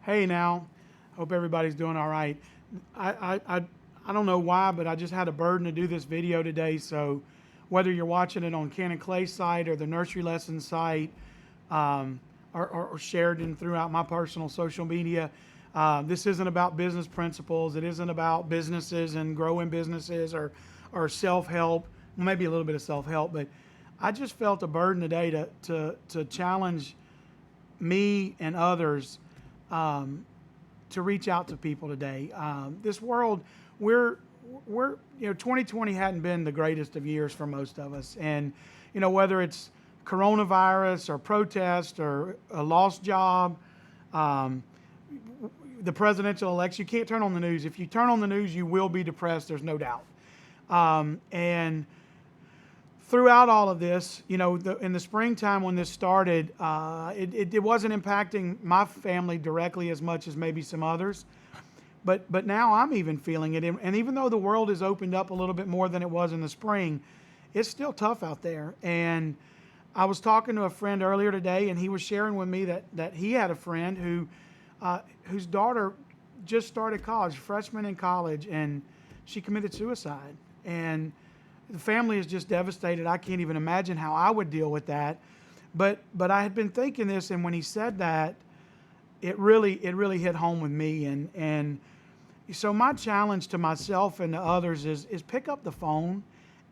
Hey now, hope everybody's doing all right. I don't know why, but I just had a burden to do this video today. So whether you're watching it on Ken and Clay's site or the Nursery Lessons site, or shared in throughout my personal social media, this isn't about business principles. It isn't about businesses and growing businesses or self-help. Maybe a little bit of self-help, but I just felt a burden today to challenge me and others to reach out to people today. This world, we're 2020 hadn't been the greatest of years for most of us, and whether it's coronavirus or protest or a lost job, the presidential election, you can't turn on the news. If you turn on the news, you will be depressed. There's no doubt. And throughout all of this, in the springtime when this started, it wasn't impacting my family directly as much as maybe some others. But now I'm even feeling it. And even though the world has opened up a little bit more than it was in the spring, it's still tough out there. And I was talking to a friend earlier today, and he was sharing with me that he had a friend whose daughter just started college, freshman in college, and she committed suicide. And the family is just devastated. I can't even imagine how I would deal with that. But I had been thinking this, and when he said that, it really hit home with me. And so my challenge to myself and to others is pick up the phone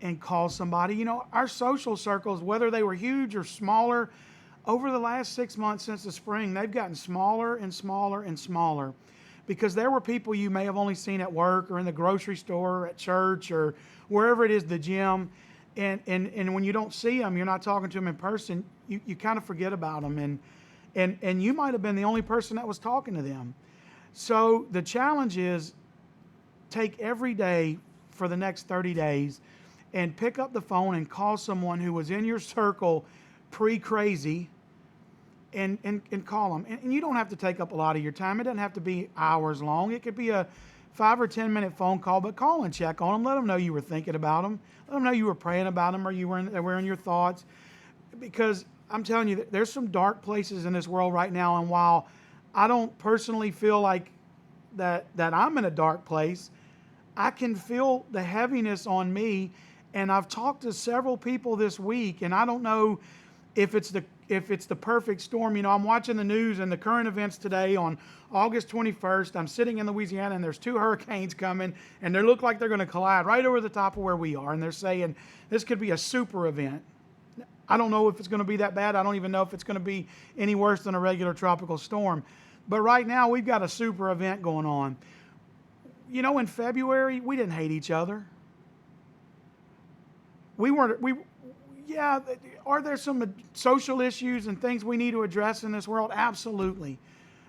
and call somebody. Our social circles, whether they were huge or smaller, over the last 6 months since the spring, they've gotten smaller and smaller and smaller, because there were people you may have only seen at work or in the grocery store or at church or wherever it is, the gym. And when you don't see them, you're not talking to them in person, you kind of forget about them. And you might have been the only person that was talking to them. So the challenge is take every day for the next 30 days and pick up the phone and call someone who was in your circle pre-crazy and call them. And you don't have to take up a lot of your time. It doesn't have to be hours long. It could be a 5 or 10 minute phone call, but call and check on them. Let them know you were thinking about them. Let them know you were praying about them, or they were in your thoughts. Because I'm telling you, there's some dark places in this world right now, and while I don't personally feel like that I'm in a dark place, I can feel the heaviness on me. And I've talked to several people this week, and I don't know if it's the perfect storm. I'm watching the news and the current events today on August 21st. I'm sitting in Louisiana, and there's 2 hurricanes coming, and they look like they're going to collide right over the top of where we are. And they're saying this could be a super event. I don't know if it's going to be that bad. I don't even know if it's going to be any worse than a regular tropical storm. But right now, we've got a super event going on. In February, we didn't hate each other. Are there some social issues and things we need to address in this world? Absolutely.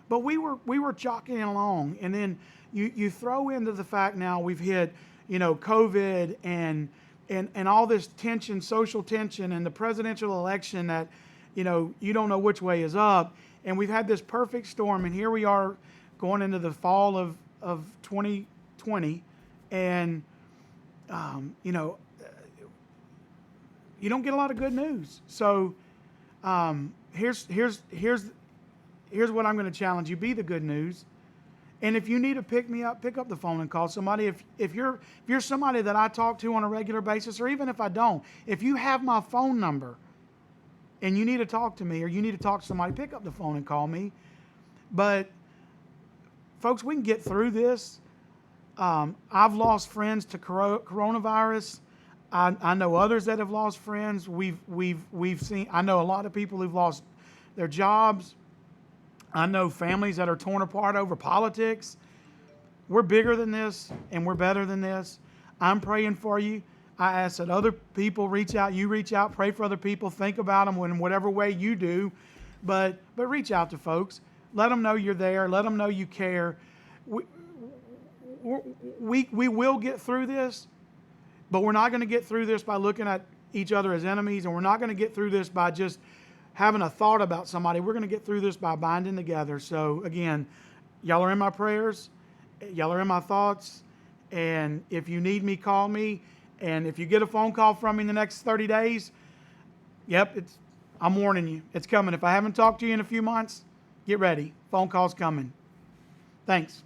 But we were jockeying along. And then you throw into the fact now we've hit, COVID and all this tension, social tension, and the presidential election that, you don't know which way is up. And we've had this perfect storm, and here we are going into the fall of 2020, and, you don't get a lot of good news. So here's what I'm going to challenge you: be the good news. And if you need to pick me up, pick up the phone and call somebody. If you're somebody that I talk to on a regular basis, or even if I don't, if you have my phone number and you need to talk to me, or you need to talk to somebody, pick up the phone and call me. But folks, we can get through this. I've lost friends to coronavirus. I know others that have lost friends. We've seen. I know a lot of people who've lost their jobs. I know families that are torn apart over politics. We're bigger than this, and we're better than this. I'm praying for you. I ask that other people reach out. You reach out, pray for other people, think about them in whatever way you do. But reach out to folks. Let them know you're there. Let them know you care. We will get through this. But we're not going to get through this by looking at each other as enemies, and we're not going to get through this by just having a thought about somebody. We're going to get through this by binding together. So again, y'all are in my prayers. Y'all are in my thoughts. And if you need me, call me. And if you get a phone call from me in the next 30 days, I'm warning you, it's coming. If I haven't talked to you in a few months, get ready. Phone call's coming. Thanks.